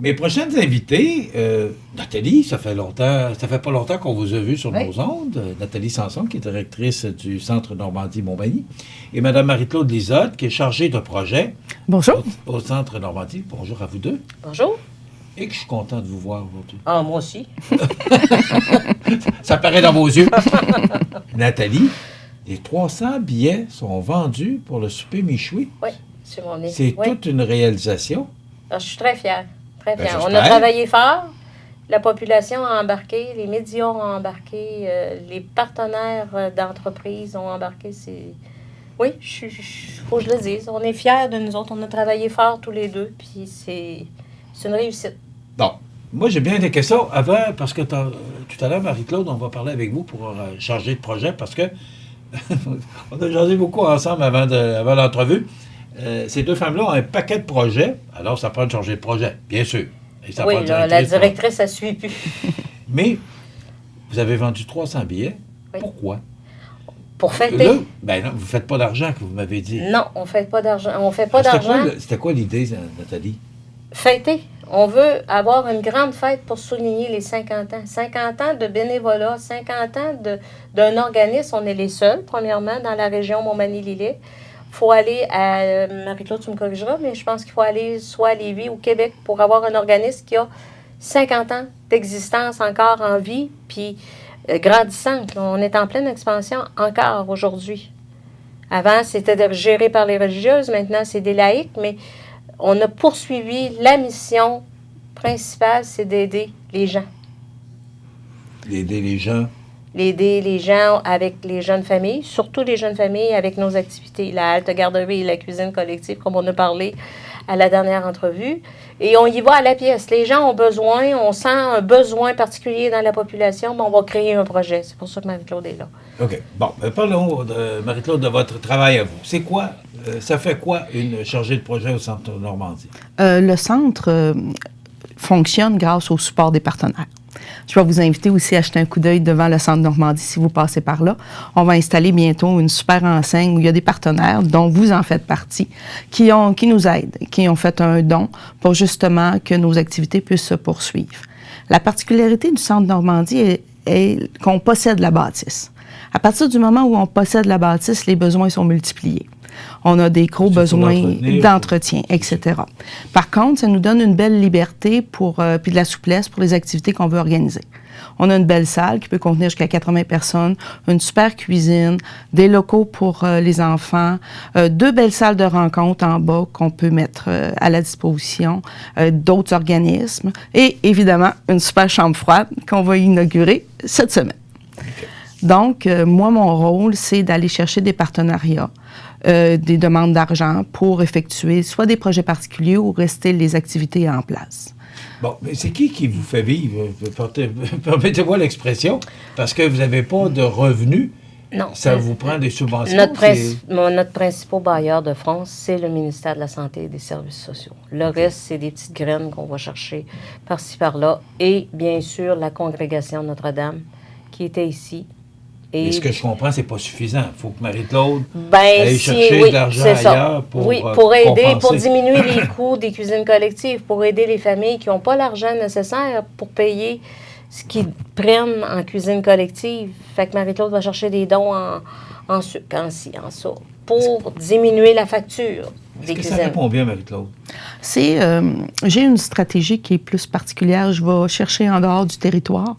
Mes prochaines invitées, Nathalie, ça fait pas longtemps qu'on vous a vu sur nos ondes. Nathalie Sanson, qui est directrice du Centre Normandie-Montmagny, et Mme Marie-Claude Lisotte, qui est chargée de projet. Bonjour. Au Centre Normandie. Bonjour à vous deux. Bonjour. Et que je suis content de vous voir aujourd'hui. Ah, moi aussi. Ça paraît dans vos yeux. Nathalie, les 300 billets sont vendus pour le souper Michoui. Oui, c'est mon nez. C'est toute une réalisation. Alors, je suis très fière. Très fière. Ben, on a travaillé fort. La population a embarqué, les médias ont embarqué, les partenaires d'entreprise ont embarqué. Oui, faut que je le dise. On est fiers de nous autres. On a travaillé fort tous les deux, puis c'est une réussite. Bon. Moi, j'ai bien des questions avant, parce que tout à l'heure, Marie-Claude, on va parler avec vous pour changer de projet, parce que on a jasé beaucoup ensemble avant l'entrevue. Ces deux femmes-là ont un paquet de projets, alors ça prend de changer de projet, bien sûr. Et ça oui, là, la directrice, ça ne suit plus. Mais vous avez vendu 300 billets. Oui. Pourquoi? Pour fêter. Là, ben non, vous ne faites pas d'argent, que vous m'avez dit. Non, on ne fait pas d'argent. On fait pas d'argent. C'était quoi l'idée, Nathalie? Fêter. On veut avoir une grande fête pour souligner les 50 ans. 50 ans de bénévolat, 50 ans d'un organisme. On est les seuls, premièrement, dans la région Montmagny-Lillet. Il faut aller à... Marie-Claude, tu me corrigeras, mais je pense qu'il faut aller soit à Lévis ou Québec pour avoir un organisme qui a 50 ans d'existence encore en vie, puis grandissante. On est en pleine expansion encore aujourd'hui. Avant, c'était géré par les religieuses. Maintenant, c'est des laïcs, mais... On a poursuivi la mission principale, c'est d'aider les gens. D'aider les gens? D'aider les gens avec les jeunes familles, surtout les jeunes familles avec nos activités, la halte garderie et la cuisine collective, comme on a parlé à la dernière entrevue. Et on y va à la pièce. Les gens ont besoin, on sent un besoin particulier dans la population, mais on va créer un projet. C'est pour ça que Marie-Claude est là. OK. Bon, parlons, Marie-Claude, de votre travail à vous. C'est quoi? Ça fait quoi une chargée de projet au Centre Normandie? Le centre fonctionne grâce au support des partenaires. Je vais vous inviter aussi à jeter un coup d'œil devant le Centre Normandie si vous passez par là. On va installer bientôt une super enseigne où il y a des partenaires dont vous en faites partie, qui nous aident, qui ont fait un don pour justement que nos activités puissent se poursuivre. La particularité du Centre Normandie est qu'on possède la bâtisse. À partir du moment où on possède la bâtisse, les besoins sont multipliés. On a des gros besoins d'entretien, etc. Par contre, ça nous donne une belle liberté puis de la souplesse pour les activités qu'on veut organiser. On a une belle salle qui peut contenir jusqu'à 80 personnes, une super cuisine, des locaux pour les enfants, 2 belles salles de rencontre en bas qu'on peut mettre à la disposition d'autres organismes et évidemment une super chambre froide qu'on va inaugurer cette semaine. Okay. Donc, moi, mon rôle, c'est d'aller chercher des partenariats, des demandes d'argent pour effectuer soit des projets particuliers ou rester les activités en place. Bon, mais c'est qui vous fait vivre? Permettez-moi l'expression, parce que vous n'avez pas de revenus. Non. Ça vous prend des subventions? Notre principal bailleur de fonds, c'est le ministère de la Santé et des Services sociaux. Le reste, c'est des petites graines qu'on va chercher par-ci, par-là. Et bien sûr, la congrégation Notre-Dame qui était ici. Et ce que je comprends, c'est pas suffisant. Il faut que Marie-Claude aille chercher de l'argent ailleurs pour aider, pour diminuer les coûts des cuisines collectives, pour aider les familles qui n'ont pas l'argent nécessaire pour payer ce qu'ils prennent en cuisine collective. Fait que Marie-Claude va chercher des dons en sucre, en ci, en ça, pour diminuer la facture des cuisines. Ça répond bien, Marie-Claude? J'ai une stratégie qui est plus particulière. Je vais chercher en dehors du territoire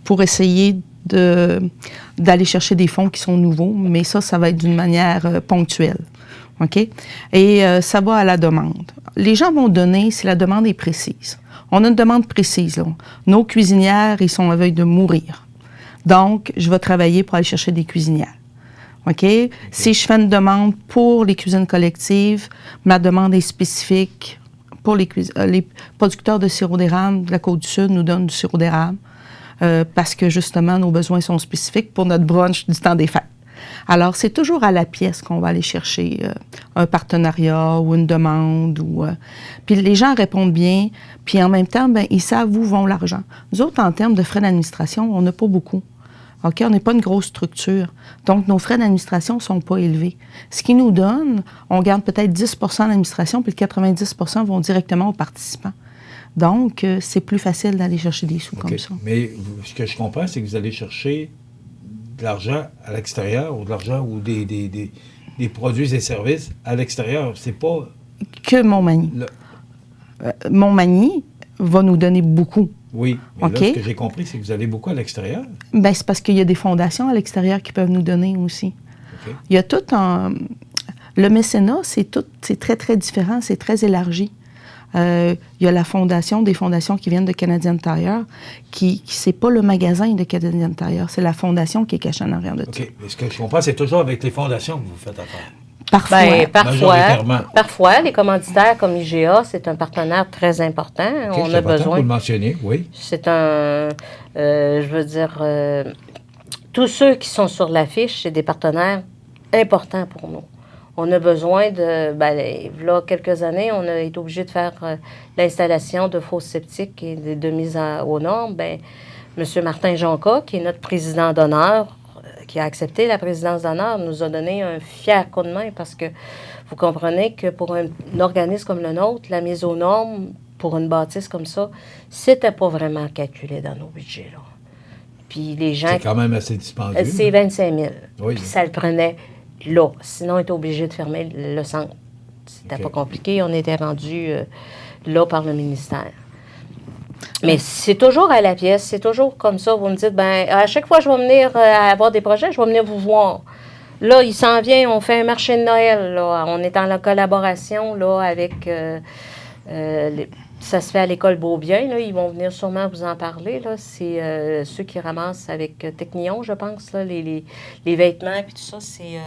pour essayer d'aller chercher des fonds qui sont nouveaux, mais ça va être d'une manière ponctuelle. OK? Et ça va à la demande. Les gens vont donner si la demande est précise. On a une demande précise, là. Nos cuisinières, ils sont à veille de mourir. Donc, je vais travailler pour aller chercher des cuisinières. OK? Si je fais une demande pour les cuisines collectives, ma demande est spécifique pour les producteurs de sirop d'érable de la Côte-du-Sud nous donnent du sirop d'érable. Parce que, justement, nos besoins sont spécifiques pour notre brunch du temps des fêtes. Alors, c'est toujours à la pièce qu'on va aller chercher un partenariat ou une demande. Puis les gens répondent bien, puis en même temps, ils savent où vont l'argent. Nous autres, en termes de frais d'administration, on n'a pas beaucoup. OK? On n'est pas une grosse structure. Donc, nos frais d'administration ne sont pas élevés. Ce qui nous donne, on garde peut-être 10 d'administration, puis le 90 vont directement aux participants. Donc, c'est plus facile d'aller chercher des sous comme ça. Mais ce que je comprends, c'est que vous allez chercher de l'argent à l'extérieur ou de l'argent ou des produits et services à l'extérieur. C'est pas... Que Montmagny. Montmagny va nous donner beaucoup. Oui, mais là, ce que j'ai compris, c'est que vous allez beaucoup à l'extérieur. Bien, c'est parce qu'il y a des fondations à l'extérieur qui peuvent nous donner aussi. Il y a tout un... Le mécénat, c'est très, très différent, c'est très élargi. Il y a la fondation, des fondations qui viennent de Canadian Tire, qui c'est pas le magasin de Canadian Tire, c'est la fondation qui est cachée en arrière de tout. OK. Mais ce que je comprends, c'est toujours avec les fondations que vous faites affaire. Parfois, les commanditaires comme IGA, c'est un partenaire très important. Okay, on a besoin. Vous le mentionnez, oui. C'est un, tous ceux qui sont sur l'affiche, c'est des partenaires importants pour nous. On a besoin de, là, quelques années, on a été obligé de faire l'installation de fosses septiques et de mise aux normes. M. Martin Jonca, qui est notre président d'honneur, qui a accepté la présidence d'honneur, nous a donné un fier coup de main parce que vous comprenez que pour un organisme comme le nôtre, la mise aux normes pour une bâtisse comme ça, c'était pas vraiment calculé dans nos budgets, là. Puis les gens... C'est quand même assez dispendieux. C'est 25 000. Oui. Puis ça le prenait là. Sinon, on était obligé de fermer le centre. C'était pas compliqué. On était rendu là par le ministère. Mais c'est toujours à la pièce, c'est toujours comme ça. Vous me dites, à chaque fois que je vais venir avoir des projets, je vais venir vous voir. Là, il s'en vient, on fait un marché de Noël. Là. On est en collaboration là, avec... ça se fait à l'école Beaubien. Là. Ils vont venir sûrement vous en parler. Là. C'est ceux qui ramassent avec Technion, je pense, là, les vêtements puis tout ça. C'est...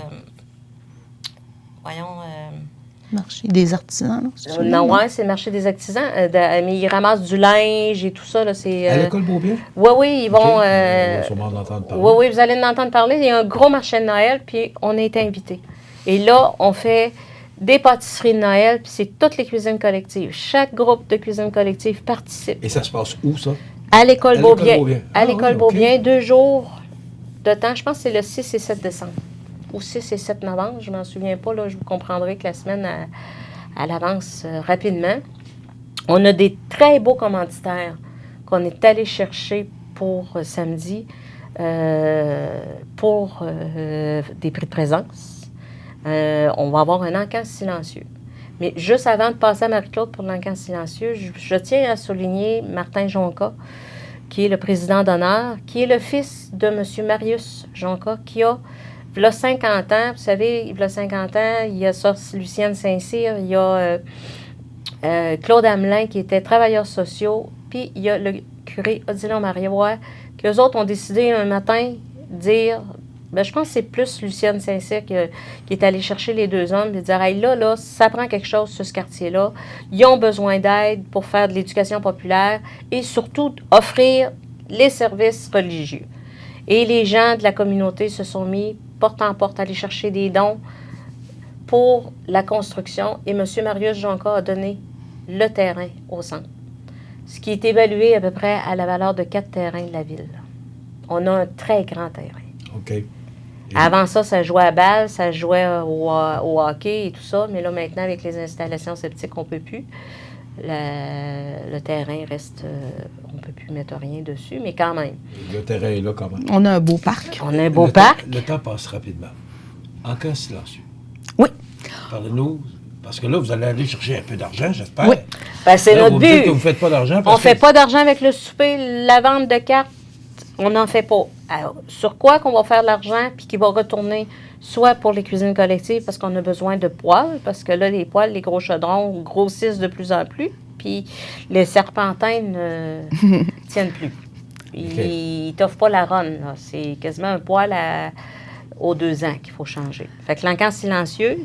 Marché des artisans, non? Non, c'est le marché des artisans. Mais ils ramassent du linge et tout ça. Là, à l'école Beaubien? Oui, ils vont... on va sûrement en entendre parler. Oui, vous allez en entendre parler. Il y a un gros marché de Noël, puis on a été invités. Et là, on fait des pâtisseries de Noël, puis c'est toutes les cuisines collectives. Chaque groupe de cuisine collective participe. Et ça se passe où, ça? À l'école Beaubien. À l'école Beaubien, 2 jours de temps. Je pense que c'est le 6 et 7 décembre. Ou 6 et 7 novembre, je ne m'en souviens pas. Là, je vous comprendrai que la semaine, elle avance rapidement. On a des très beaux commanditaires qu'on est allé chercher pour samedi pour des prix de présence. On va avoir un encan silencieux. Mais juste avant de passer à Marie-Claude pour l'encan silencieux, je tiens à souligner Martin Jonca, qui est le président d'honneur, qui est le fils de M. Marius Jonca, qui a... Il y a 50 ans, vous savez, il y a 50 ans, il y a Lucienne Saint-Cyr, il y a Claude Hamelin qui était travailleurs sociaux, puis il y a le curé Odilon Marie-Roy, qu'eux autres ont décidé un matin de dire, je pense que c'est plus Lucienne Saint-Cyr qui est allé chercher les 2 hommes et dire, hey, là, ça prend quelque chose sur ce quartier-là, ils ont besoin d'aide pour faire de l'éducation populaire et surtout offrir les services religieux. Et les gens de la communauté se sont mis porte en porte, aller chercher des dons pour la construction. Et M. Marius Jonca a donné le terrain au centre, ce qui est évalué à peu près à la valeur de 4 terrains de la ville. On a un très grand terrain. OK. Avant ça, ça jouait à balle, ça jouait au hockey et tout ça, mais là, maintenant, avec les installations septiques, on ne peut plus. Le terrain reste... on ne peut plus mettre rien dessus, mais quand même. Le terrain est là quand même. On a un beau parc. On a un beau parc. Le temps passe rapidement. Encan silencieux. Oui. Parlez-nous, parce que là, vous allez aller chercher un peu d'argent, j'espère. Oui. C'est là, notre but. but. Que vous ne faites pas d'argent. On ne fait pas d'argent avec le souper, la vente de cartes, on n'en fait pas. Alors, sur quoi qu'on va faire de l'argent, puis qui va retourner soit pour les cuisines collectives, parce qu'on a besoin de poêles, parce que là, les poêles, les gros chaudrons grossissent de plus en plus, puis les serpentins ne tiennent plus. Ils ne t'offrent pas la ronde. C'est quasiment un poêle aux 2 ans qu'il faut changer. Fait que l'encan silencieux,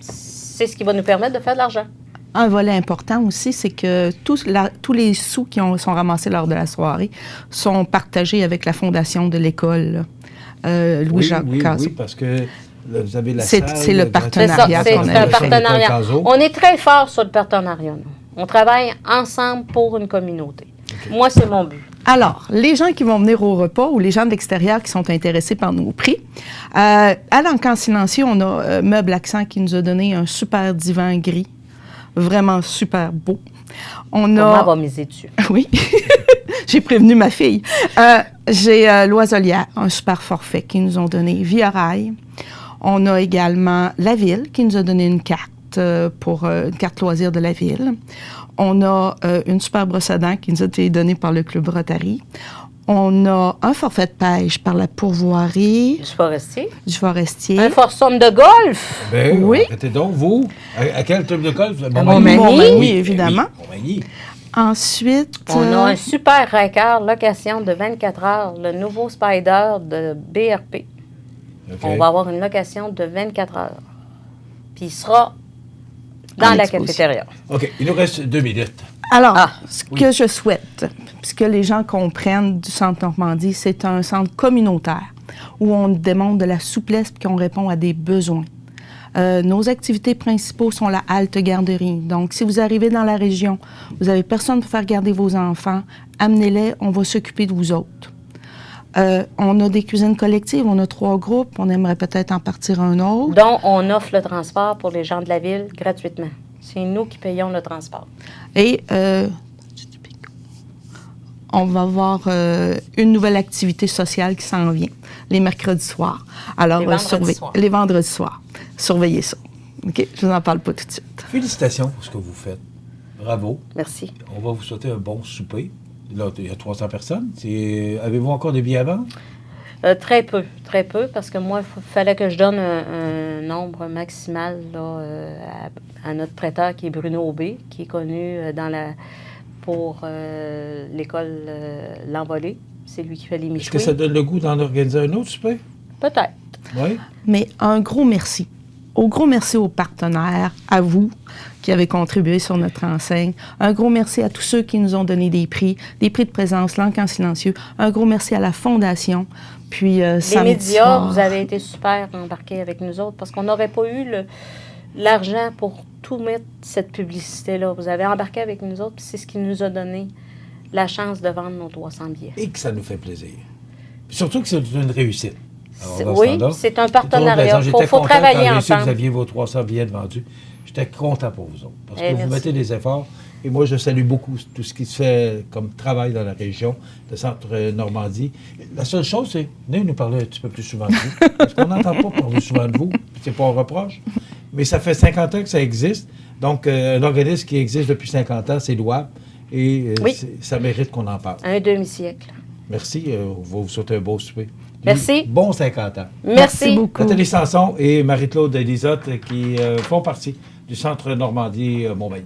c'est ce qui va nous permettre de faire de l'argent. Un volet important aussi, c'est que tous les sous qui sont ramassés lors de la soirée sont partagés avec la fondation de l'école, Louis-Jacques Cazot. Oui, parce que là, vous avez la salle. C'est le partenariat. C'est un partenariat. On est très fort sur le partenariat. On travaille ensemble pour une communauté. Okay. Moi, c'est mon but. Alors, les gens qui vont venir au repas ou les gens de l'extérieur qui sont intéressés par nos prix, à l'encan silencieux, on a Meuble Accent qui nous a donné un super divan gris. vraiment super beau. On Maman va miser dessus. Oui, j'ai prévenu ma fille. J'ai l'Oiselière, un super forfait qu'ils nous ont donné Via Rail. On a également la Ville qui nous a donné une carte pour une carte loisir de la Ville. On a une super brosse à dents qui nous a été donnée par le Club Rotary. On a un forfait de pêche par la pourvoirie. Du forestier. Du forestier. Un foursome de golf. Ben, Oui. arrêtez donc, vous. À quel club de golf? Montmagny. Montmagny, évidemment. Montmagny. Ensuite... On a un super racker location de 24 heures, le nouveau Spider de BRP. OK. On va avoir une location de 24 heures. Puis il sera dans la cafétéria. OK, il nous reste 2 minutes. Alors, ce que je souhaite, puisque les gens comprennent du Centre Normandie, c'est un centre communautaire où on démontre de la souplesse et qu'on répond à des besoins. Nos activités principaux sont la halte garderie. Donc, si vous arrivez dans la région, vous n'avez personne pour faire garder vos enfants, amenez-les, on va s'occuper de vous autres. On a des cuisines collectives, on a 3 groupes, on aimerait peut-être en partir un autre. Donc, on offre le transport pour les gens de la ville gratuitement. C'est nous qui payons le transport. Et on va avoir une nouvelle activité sociale qui s'en vient, les mercredis soirs. Alors, les vendredis soirs. Surveillez ça. OK? Je vous en parle pas tout de suite. Félicitations pour ce que vous faites. Bravo. Merci. On va vous souhaiter un bon souper. Là, il y a 300 personnes. Avez-vous encore des billets à vendre? Très peu, parce que moi, il fallait que je donne un nombre maximal là, à notre prêteur qui est Bruno Aubé, qui est connu pour l'école L'Envolée. C'est lui qui fait les michouis. Est-ce que ça donne le goût d'en organiser un autre souper? Peut-être. Oui. Mais un gros merci. Un gros merci aux partenaires, à vous qui avez contribué sur notre enseigne. Un gros merci à tous ceux qui nous ont donné des prix de présence, l'Encan silencieux. Un gros merci à la Fondation. Puis, les médias, vous avez été super embarqués avec nous autres parce qu'on n'aurait pas eu l'argent pour tout mettre cette publicité-là. Vous avez embarqué avec nous autres, puis c'est ce qui nous a donné la chance de vendre nos 300 billets. Et que ça nous fait plaisir. Puis surtout que c'est une réussite. Oui, c'est un partenariat. Il faut travailler ensemble. Vous aviez vos 300 billets de vendus. J'étais content pour vous autres. Parce que vous mettez des efforts. Et moi, je salue beaucoup tout ce qui se fait comme travail dans la région, le Centre Normandie. La seule chose, c'est, venez nous parler un petit peu plus souvent de vous. Parce qu'on n'entend pas parler souvent de vous. C'est pas un reproche. Mais ça fait 50 ans que ça existe. Donc, un organisme qui existe depuis 50 ans, c'est louable. Et ça mérite qu'on en parle. Un demi-siècle. Merci. On va vous souhaiter un beau souper. Merci. Bon 50 ans. Merci beaucoup. Nathalie Sanson et Marie-Claude Lisotte qui font partie du Centre Normandie Montmagny.